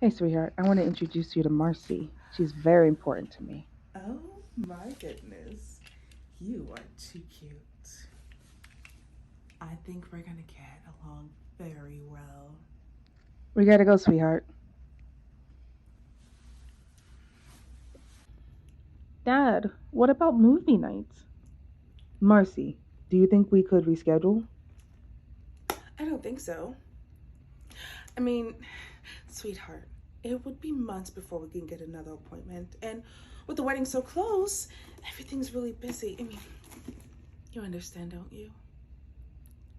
Hey, sweetheart, I want to introduce you to Marcy. She's very important to me. Oh my goodness. You are too cute. I think we're gonna get along very well. We gotta go, sweetheart. Dad, what about movie nights? Marcy, do you think we could reschedule? I don't think so. I mean, sweetheart, it would be months before we can get another appointment. And with the wedding so close, everything's really busy. I mean, you understand, don't you?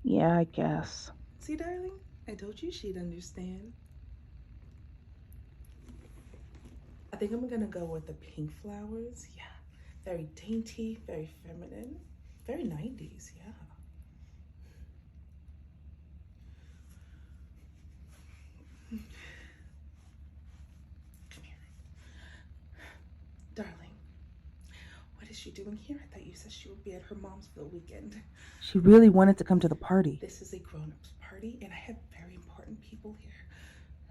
Yeah, I guess. See, darling, I told you she'd understand. I think I'm gonna go with the pink flowers. Yeah, very dainty, very feminine, very 90s. Yeah. Come here, darling. What is she doing here? I thought you said she would be at her mom's for the weekend. She really wanted to come to the party. This is a grown ups party, and I have very important people here.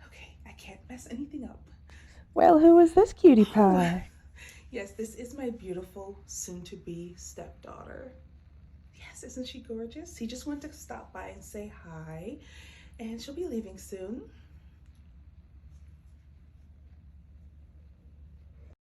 Okay, I can't mess anything up. Well, who is this cutie Oh, pie? yes, this is my beautiful, soon to be stepdaughter. Yes, isn't she gorgeous? He just wanted to stop by and say hi, and she'll be leaving soon.